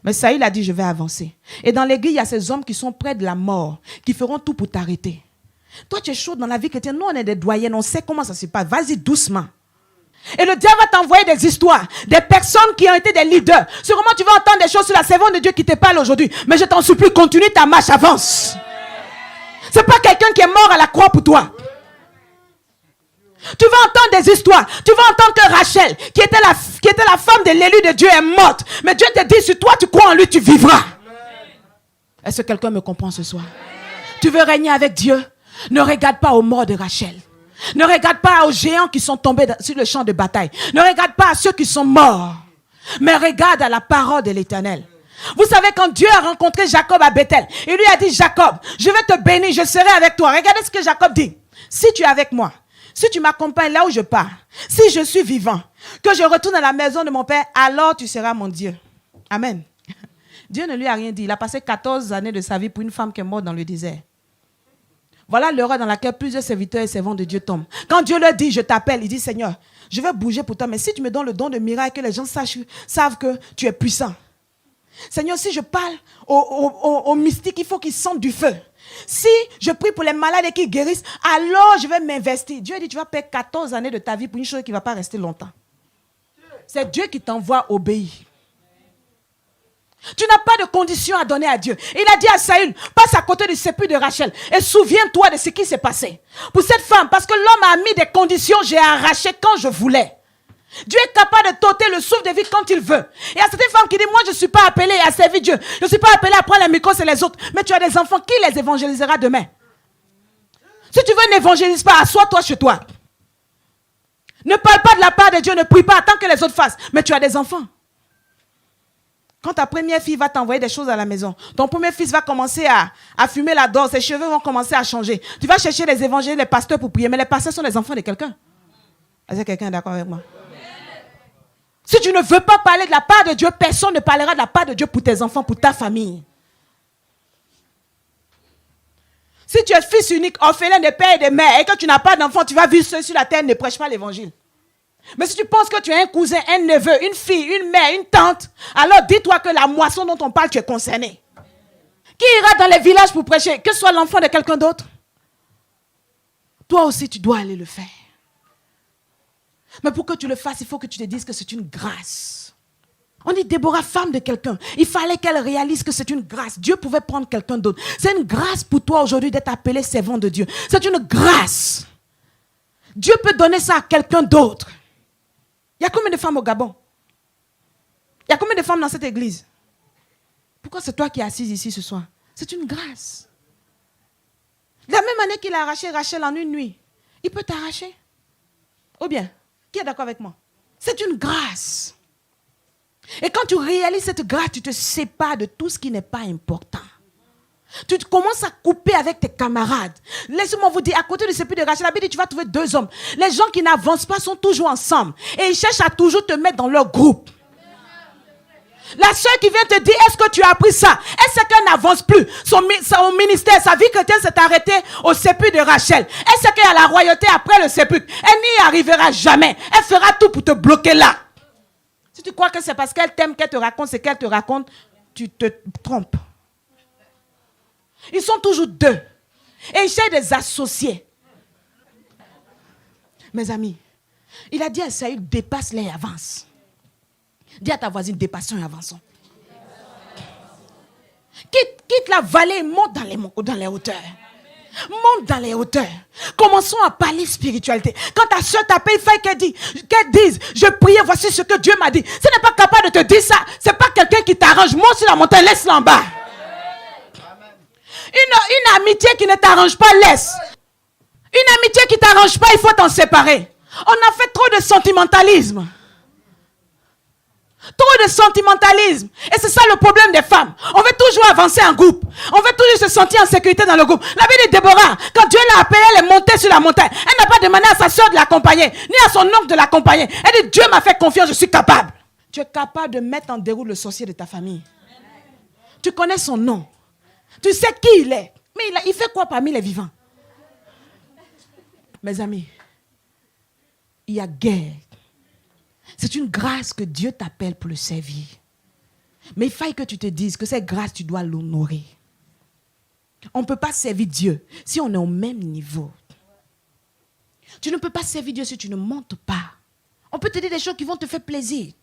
Mais Saül a dit, je vais avancer. Et dans l'église, il y a ces hommes qui sont près de la mort, qui feront tout pour t'arrêter. Toi, tu es chaud dans la vie chrétienne. Nous, on est des doyens, on sait comment ça se passe. Vas-y doucement. Et le diable va t'envoyer des histoires, des personnes qui ont été des leaders. Sûrement, tu vas entendre des choses sur la servante de Dieu qui te parle aujourd'hui. Mais je t'en supplie, continue ta marche, avance. Ce n'est pas quelqu'un qui est mort à la croix pour toi. Tu vas entendre des histoires. Tu vas entendre que Rachel, qui était la femme de l'élu de Dieu, est morte. Mais Dieu te dit, si toi tu crois en lui, tu vivras. Est-ce que quelqu'un me comprend ce soir? Tu veux régner avec Dieu? Ne regarde pas aux morts de Rachel. Ne regarde pas aux géants qui sont tombés sur le champ de bataille. Ne regarde pas à ceux qui sont morts. Mais regarde à la parole de l'Éternel. Vous savez, quand Dieu a rencontré Jacob à Bethel, il lui a dit, Jacob, je vais te bénir, je serai avec toi. Regardez ce que Jacob dit. Si tu es avec moi, si tu m'accompagnes là où je pars, si je suis vivant, que je retourne à la maison de mon père, alors tu seras mon Dieu. Amen. Dieu ne lui a rien dit. Il a passé 14 années de sa vie pour une femme qui est morte dans le désert. Voilà l'heure dans laquelle plusieurs serviteurs et servants de Dieu tombent. Quand Dieu leur dit, je t'appelle, il dit, Seigneur, je vais bouger pour toi, mais si tu me donnes le don de miracle, que les gens savent que tu es puissant. Seigneur, si je parle aux mystiques, il faut qu'ils sentent du feu. Si je prie pour les malades et qu'ils guérissent, alors je vais m'investir. Dieu dit, tu vas perdre 14 années de ta vie pour une chose qui ne va pas rester longtemps. C'est Dieu qui t'envoie obéir. Tu n'as pas de conditions à donner à Dieu. Il a dit à Saül, passe à côté du sépulcre de Rachel et souviens-toi de ce qui s'est passé. Pour cette femme, parce que l'homme a mis des conditions, j'ai arraché quand je voulais. Dieu est capable de t'ôter le souffle de vie quand il veut. Et à cette femme qui dit, moi je ne suis pas appelée à servir Dieu. Je ne suis pas appelée à prendre les micros, c'est les autres. Mais tu as des enfants, qui les évangélisera demain? Si tu veux, n'évangélise pas, assois-toi chez toi. Ne parle pas de la part de Dieu, ne prie pas, attends que les autres fassent. Mais tu as des enfants. Quand ta première fille va t'envoyer des choses à la maison, ton premier fils va commencer à fumer la dose, ses cheveux vont commencer à changer. Tu vas chercher les évangélistes, les pasteurs pour prier, mais les pasteurs sont les enfants de quelqu'un. Est-ce que quelqu'un est d'accord avec moi? Si tu ne veux pas parler de la part de Dieu, personne ne parlera de la part de Dieu pour tes enfants, pour ta famille. Si tu es fils unique, orphelin de père et de mère, et que tu n'as pas d'enfant, tu vas vivre seul sur la terre, ne prêche pas l'évangile. Mais si tu penses que tu as un cousin, un neveu, une fille, une mère, une tante, alors dis-toi que la moisson dont on parle, tu es concerné. Qui ira dans les villages pour prêcher? Que ce soit l'enfant de quelqu'un d'autre? Toi aussi, tu dois aller le faire. Mais pour que tu le fasses, il faut que tu te dises que c'est une grâce. On dit Déborah, femme de quelqu'un. Il fallait qu'elle réalise que c'est une grâce. Dieu pouvait prendre quelqu'un d'autre. C'est une grâce pour toi aujourd'hui d'être appelé servant de Dieu. C'est une grâce. Dieu peut donner ça à quelqu'un d'autre. Il y a combien de femmes au Gabon? Il y a combien de femmes dans cette église? Pourquoi c'est toi qui es assise ici ce soir? C'est une grâce. De la même année qu'il a arraché Rachel en une nuit, il peut t'arracher. Ou bien, qui est d'accord avec moi? C'est une grâce. Et quand tu réalises cette grâce, tu te sépares de tout ce qui n'est pas important. Tu commences à couper avec tes camarades. Laissez-moi vous dire, à côté de sépulcre de Rachel, la Bible dit, tu vas trouver deux hommes. Les gens qui n'avancent pas sont toujours ensemble. Et ils cherchent à toujours te mettre dans leur groupe. La soeur qui vient te dire, est-ce que tu as appris ça? Est-ce qu'elle n'avance plus? Son ministère, sa vie chrétienne s'est arrêtée au sépulcre de Rachel. Est-ce qu'il y a la royauté après le sépulcre? Elle n'y arrivera jamais. Elle fera tout pour te bloquer là. Si tu crois que c'est parce qu'elle t'aime qu'elle te raconte ce qu'elle te raconte, tu te trompes. Ils sont toujours deux. Et ils cherchent des associés. Mes amis, il a dit à Saül, dépasse-les et avance. Dis à ta voisine, dépassons et avançons. Quitte la vallée et monte dans les hauteurs. Monte dans les hauteurs. Commençons à parler spiritualité. Quand ta soeur t'appelle, il faut qu'elle dise, je priais, voici ce que Dieu m'a dit. Si elle n'est pas capable de te dire ça, ce n'est pas quelqu'un qui t'arrange. Monte sur la montagne, laisse-la en bas. Une amitié qui ne t'arrange pas, laisse. Une amitié qui ne t'arrange pas, il faut t'en séparer. On a fait trop de sentimentalisme. Trop de sentimentalisme. Et c'est ça le problème des femmes. On veut toujours avancer en groupe. On veut toujours se sentir en sécurité dans le groupe. La vie de Déborah, quand Dieu l'a appelée, elle est montée sur la montagne. Elle n'a pas demandé à sa soeur de l'accompagner, ni à son oncle de l'accompagner. Elle dit, Dieu m'a fait confiance, je suis capable. Tu es capable de mettre en déroute le sorcier de ta famille. Tu connais son nom. Tu sais qui il est. Mais il fait quoi parmi les vivants? Mes amis, il y a guerre. C'est une grâce que Dieu t'appelle pour le servir. Mais il faut que tu te dises que cette grâce, tu dois l'honorer. On ne peut pas servir Dieu si on est au même niveau. Tu ne peux pas servir Dieu si tu ne montes pas. On peut te dire des choses qui vont te faire plaisir.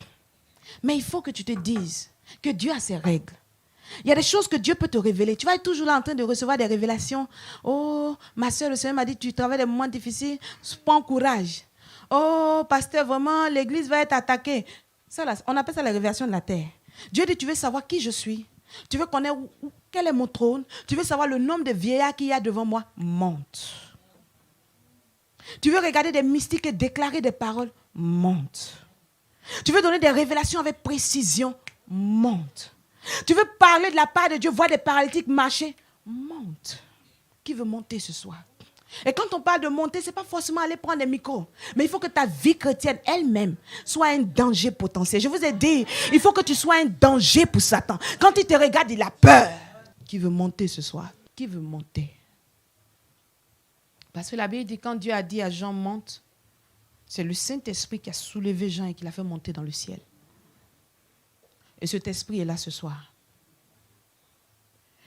Mais il faut que tu te dises que Dieu a ses règles. Il y a des choses que Dieu peut te révéler. Tu vas être toujours là en train de recevoir des révélations. Oh, ma soeur, le Seigneur m'a dit, tu travailles des moments difficiles, prends courage. Oh, pasteur, vraiment, l'église va être attaquée. Ça, là, on appelle ça la révélation de la terre. Dieu dit, tu veux savoir qui je suis? Tu veux connaître quel est mon trône? Tu veux savoir le nombre de vieillards qu'il y a devant moi? Monte. Tu veux regarder des mystiques et déclarer des paroles? Monte. Tu veux donner des révélations avec précision? Monte. Tu veux parler de la part de Dieu, voir des paralytiques marcher? Monte. Qui veut monter ce soir? Et quand on parle de monter, ce n'est pas forcément aller prendre des micros. Mais il faut que ta vie chrétienne elle-même soit un danger potentiel. Je vous ai dit, il faut que tu sois un danger pour Satan. Quand il te regarde, il a peur. Qui veut monter ce soir? Qui veut monter? Parce que la Bible dit, quand Dieu a dit à Jean, monte, c'est le Saint-Esprit qui a soulevé Jean et qui l'a fait monter dans le ciel. Et cet esprit est là ce soir.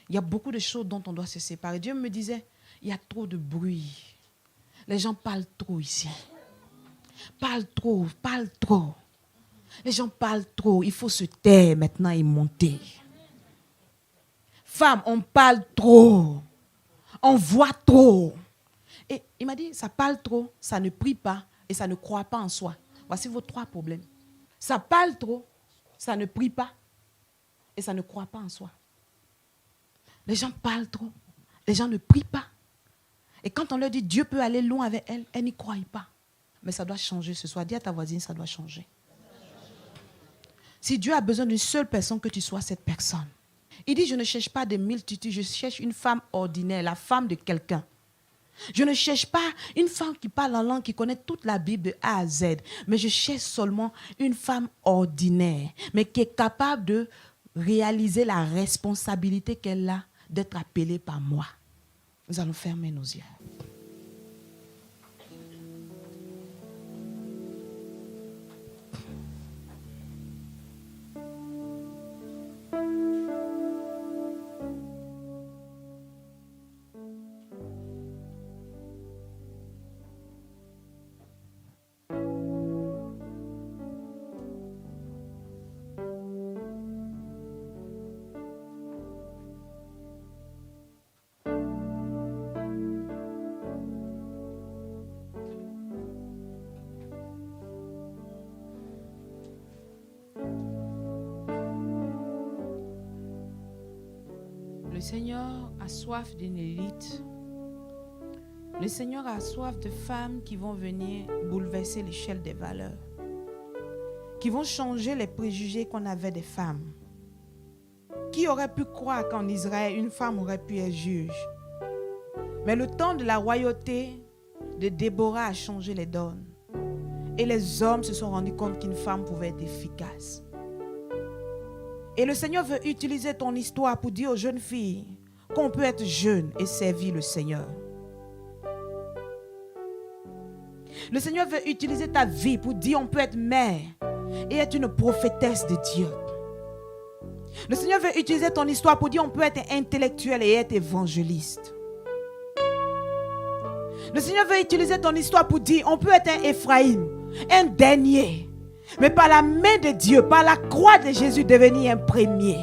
Il y a beaucoup de choses dont on doit se séparer. Dieu me disait, il y a trop de bruit. Les gens parlent trop ici. Parlent trop. Les gens parlent trop. Il faut se taire maintenant et monter. Femme, on parle trop. On voit trop. Et il m'a dit, ça parle trop, ça ne prie pas et ça ne croit pas en soi. Voici vos 3 problèmes. Ça parle trop, ça ne prie pas et ça ne croit pas en soi. Les gens parlent trop, les gens ne prient pas. Et quand on leur dit Dieu peut aller loin avec elle, elle n'y croit pas. Mais ça doit changer ce soir. Dis à ta voisine, ça doit changer. Si Dieu a besoin d'une seule personne, que tu sois cette personne. Il dit, je ne cherche pas des multitudes, je cherche une femme ordinaire, la femme de quelqu'un. Je ne cherche pas une femme qui parle en langue, qui connaît toute la Bible de A à Z. Mais je cherche seulement une femme ordinaire, mais qui est capable de réaliser la responsabilité qu'elle a d'être appelée par moi. Nous allons fermer nos yeux. Le Seigneur a soif d'une élite. Le Seigneur a soif de femmes qui vont venir bouleverser l'échelle des valeurs, qui vont changer les préjugés qu'on avait des femmes. Qui aurait pu croire qu'en Israël, une femme aurait pu être juge? Mais le temps de la royauté de Déborah a changé les donnes. Et les hommes se sont rendus compte qu'une femme pouvait être efficace. Et le Seigneur veut utiliser ton histoire pour dire aux jeunes filles qu'on peut être jeune et servir le Seigneur. Le Seigneur veut utiliser ta vie pour dire on peut être mère et être une prophétesse de Dieu. Le Seigneur veut utiliser ton histoire pour dire on peut être intellectuel et être évangéliste. Le Seigneur veut utiliser ton histoire pour dire on peut être un Ephraïm, un dernier. Mais par la main de Dieu, par la croix de Jésus, devenir un premier.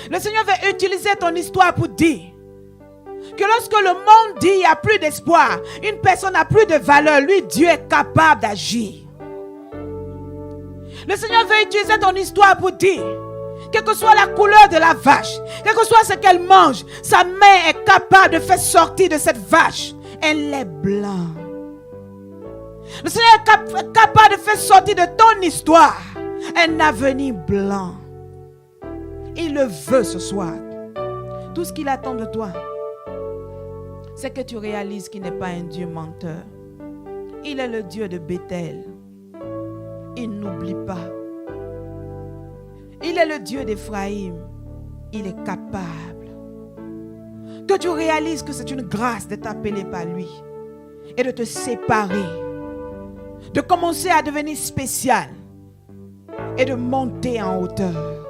Le Seigneur veut utiliser ton histoire pour dire que lorsque le monde dit il n'y a plus d'espoir, une personne n'a plus de valeur, lui, Dieu est capable d'agir. Le Seigneur veut utiliser ton histoire pour dire, quelle que soit la couleur de la vache, quel que soit ce qu'elle mange, sa main est capable de faire sortir de cette vache un lait blanc. Le Seigneur est capable de faire sortir de ton histoire un avenir blanc. Il le veut ce soir. Tout ce qu'il attend de toi, c'est que tu réalises qu'il n'est pas un Dieu menteur. Il est le Dieu de Bethel. Il n'oublie pas. Il est le Dieu d'Éphraïm. Il est capable. Que tu réalises que c'est une grâce d'être appelé par lui et de te séparer, de commencer à devenir spécial et de monter en hauteur.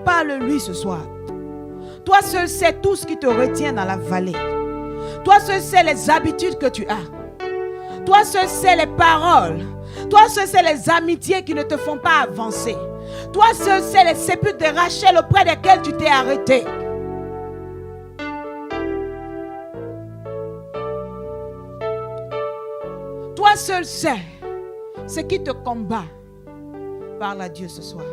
Parle-lui ce soir. Toi seul sais tout ce qui te retient dans la vallée. Toi seul sais les habitudes que tu as. Toi seul sais les paroles. Toi seul sais les amitiés qui ne te font pas avancer. Toi seul sais les sépulcres de Rachel auprès desquels tu t'es arrêté. Toi seul sais ce qui te combat. Parle à Dieu ce soir.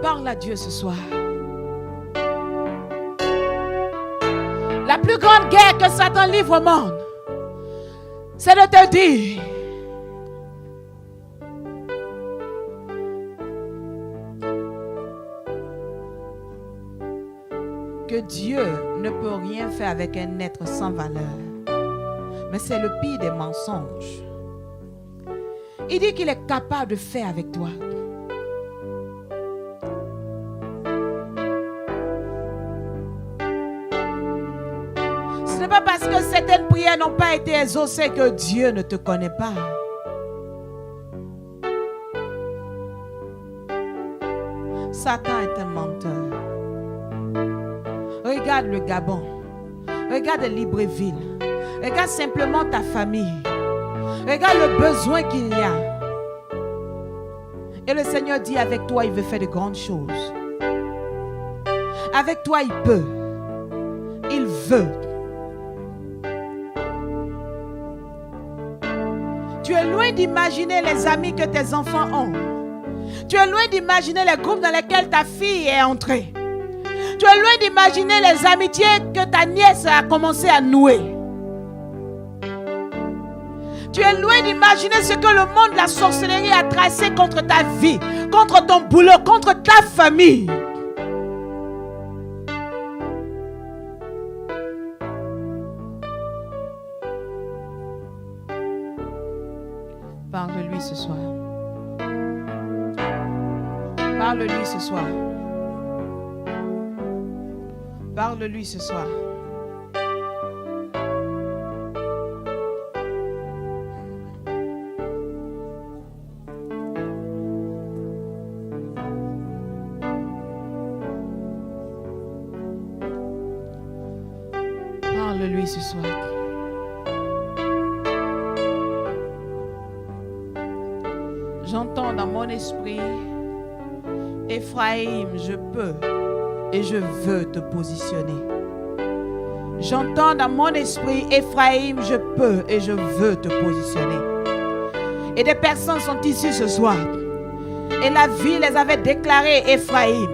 Parle à Dieu ce soir. La plus grande guerre que Satan livre au monde, c'est de te dire que Dieu ne peut rien faire avec un être sans valeur. Mais c'est le pire des mensonges. Il dit qu'il est capable de faire avec toi. Ce n'est pas parce que certaines prières n'ont pas été exaucées que Dieu ne te connaît pas. Satan est un menteur. Regarde le Gabon. Regarde Libreville. Regarde simplement ta famille. Regarde le besoin qu'il y a. Et le Seigneur dit, avec toi, il veut faire de grandes choses. Avec toi, il peut. Il veut. Tu es loin d'imaginer les amis que tes enfants ont. Tu es loin d'imaginer les groupes dans lesquels ta fille est entrée. Tu es loin d'imaginer les amitiés que ta nièce a commencé à nouer. Tu es loin d'imaginer ce que le monde de la sorcellerie a tracé contre ta vie, contre ton boulot, contre ta famille. Parle-lui ce soir. Parle-lui ce soir. Parle-lui ce soir. Parle-lui ce soir. J'entends dans mon esprit, Ephraim, je peux et je veux te positionner. J'entends dans mon esprit, Ephraim, je peux et je veux te positionner. Et des personnes sont ici ce soir. Et la vie les avait déclarées Ephraim.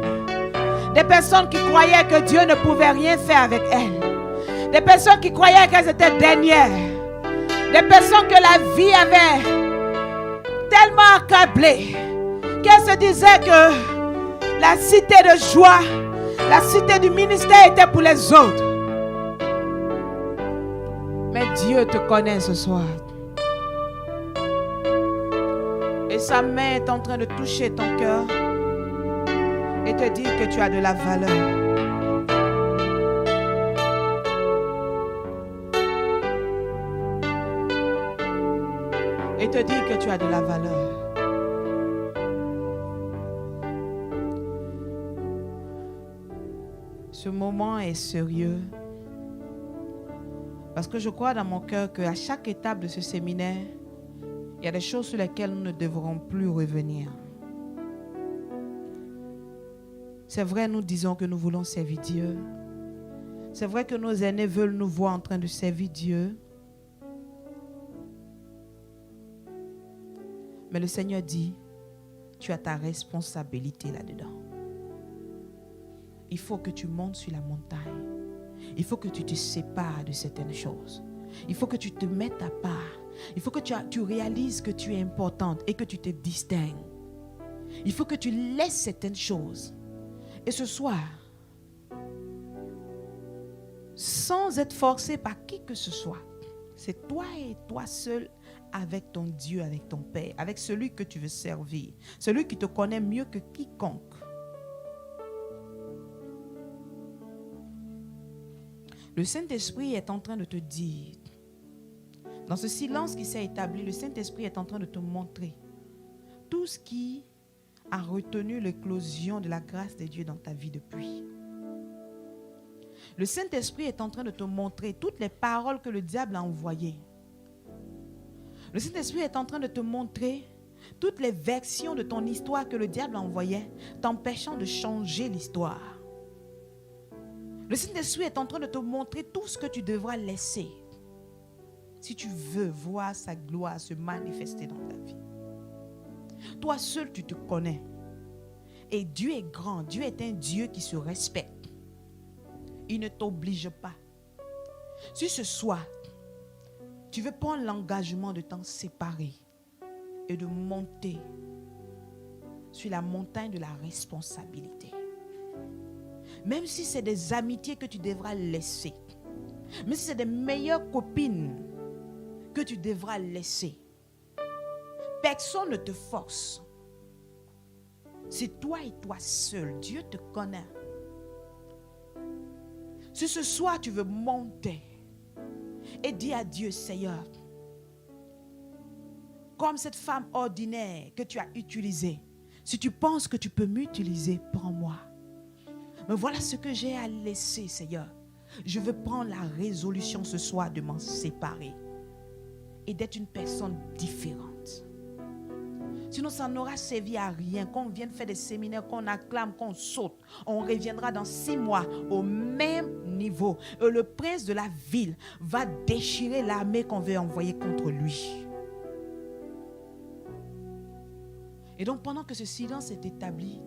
Des personnes qui croyaient que Dieu ne pouvait rien faire avec elles. Des personnes qui croyaient qu'elles étaient dernières. Des personnes que la vie avait tellement accablées qu'elles se disaient que la cité de joie, la cité du ministère était pour les autres. Mais Dieu te connaît ce soir. Et sa main est en train de toucher ton cœur et te dire que tu as de la valeur. Et te dire que tu as de la valeur. Ce moment est sérieux parce que je crois dans mon cœur qu'à chaque étape de ce séminaire, il y a des choses sur lesquelles nous ne devrons plus revenir. C'est vrai, nous disons que nous voulons servir Dieu. C'est vrai que nos aînés veulent nous voir en train de servir Dieu. Mais le Seigneur dit, tu as ta responsabilité là-dedans. Il faut que tu montes sur la montagne. Il faut que tu te sépares de certaines choses. Il faut que tu te mettes à part. Il faut que tu réalises que tu es importante et que tu te distingues. Il faut que tu laisses certaines choses. Et ce soir, sans être forcé par qui que ce soit, c'est toi et toi seul avec ton Dieu, avec ton Père, avec celui que tu veux servir, celui qui te connaît mieux que quiconque. Le Saint-Esprit est en train de te dire, dans ce silence qui s'est établi, le Saint-Esprit est en train de te montrer tout ce qui a retenu l'éclosion de la grâce de Dieu dans ta vie depuis. Le Saint-Esprit est en train de te montrer toutes les paroles que le diable a envoyées. Le Saint-Esprit est en train de te montrer toutes les versions de ton histoire que le diable a envoyées, t'empêchant de changer l'histoire. Le Saint-Esprit est en train de te montrer tout ce que tu devras laisser si tu veux voir sa gloire se manifester dans ta vie. Toi seul, tu te connais. Et Dieu est grand. Dieu est un Dieu qui se respecte. Il ne t'oblige pas. Si ce soir, tu veux prendre l'engagement de t'en séparer et de monter sur la montagne de la responsabilité. Même si c'est des amitiés que tu devras laisser, même si c'est des meilleures copines que tu devras laisser, personne ne te force. C'est toi et toi seul. Dieu te connaît. Si ce soir tu veux monter et dire à Dieu, Seigneur, comme cette femme ordinaire que tu as utilisée, Si tu penses que tu peux m'utiliser, prends-moi. Mais voilà ce que j'ai à laisser, Seigneur. Je veux prendre la résolution ce soir de m'en séparer et d'être une personne différente. Sinon, ça n'aura servi à rien qu'on vienne faire des séminaires, qu'on acclame, qu'on saute. On reviendra dans 6 mois au même niveau. Et le prince de la ville va déchirer l'armée qu'on veut envoyer contre lui. Et donc, pendant que ce silence est établi,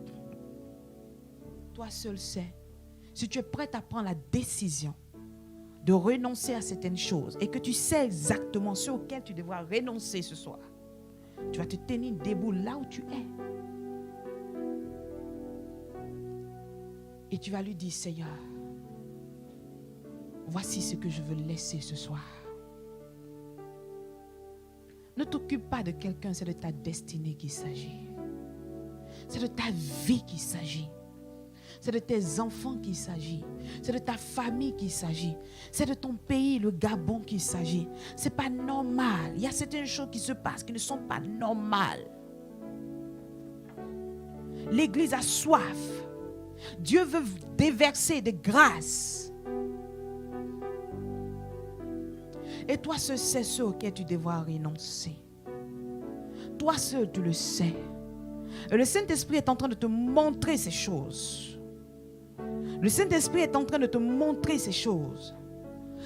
toi seul sais, si tu es prête à prendre la décision de renoncer à certaines choses et que tu sais exactement ce auquel tu devras renoncer ce soir, tu vas te tenir debout là où tu es. Et tu vas lui dire, Seigneur, voici ce que je veux laisser ce soir. Ne t'occupe pas de quelqu'un, c'est de ta destinée qu'il s'agit. C'est de ta vie qu'il s'agit. C'est de tes enfants qu'il s'agit. C'est de ta famille qu'il s'agit. C'est de ton pays, le Gabon, qu'il s'agit. C'est pas normal. Il y a certaines choses qui se passent qui ne sont pas normales. L'Église a soif. Dieu veut déverser de grâce. Et toi seul sais ce auquel tu devras renoncer. Toi seul tu le sais. Et le Saint-Esprit est en train de te montrer ces choses. Le Saint-Esprit est en train de te montrer ces choses.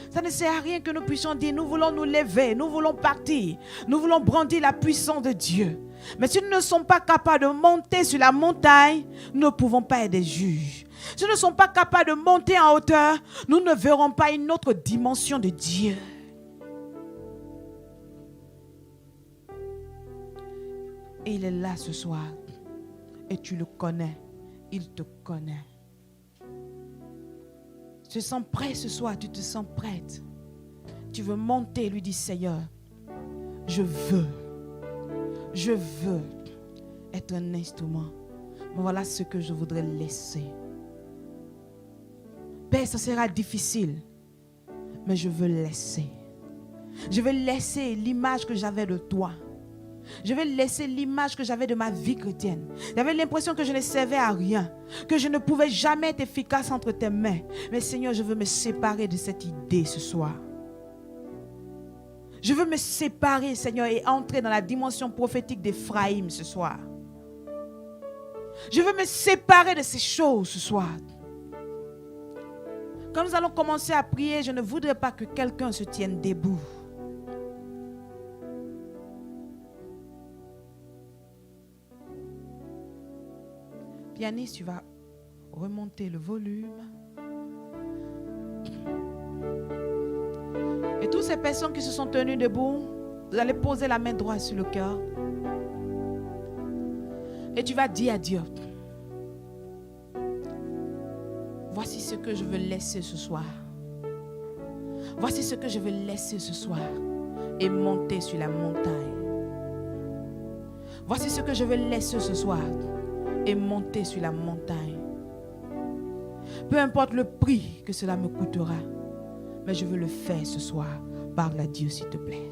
Ça ne sert à rien que nous puissions dire, nous voulons nous lever, nous voulons partir, nous voulons brandir la puissance de Dieu. Mais si nous ne sommes pas capables de monter sur la montagne, nous ne pouvons pas être des juges. Si nous ne sommes pas capables de monter en hauteur, nous ne verrons pas une autre dimension de Dieu. Et il est là ce soir. Et tu le connais. Il te connaît. Tu te sens prêt ce soir, tu te sens prête. Tu veux monter et lui dire, Seigneur, je veux être un instrument. Mais voilà ce que je voudrais laisser. Père, ça sera difficile, mais je veux laisser. Je veux laisser l'image que j'avais de toi. Je vais laisser l'image que j'avais de ma vie chrétienne. J'avais l'impression que je ne servais à rien, que je ne pouvais jamais être efficace entre tes mains. Mais Seigneur, je veux me séparer de cette idée ce soir. Je veux me séparer, Seigneur, et entrer dans la dimension prophétique d'Éphraïm ce soir. Je veux me séparer de ces choses ce soir. Quand nous allons commencer à prier, je ne voudrais pas que quelqu'un se tienne debout. Pianiste, tu vas remonter le volume. Et toutes ces personnes qui se sont tenues debout, vous allez poser la main droite sur le cœur. Et tu vas dire à Dieu, voici ce que je veux laisser ce soir. Voici ce que je veux laisser ce soir et monter sur la montagne. Voici ce que je veux laisser ce soir et monter sur la montagne. Peu importe le prix que cela me coûtera, mais je veux le faire ce soir. Parle à Dieu, s'il te plaît.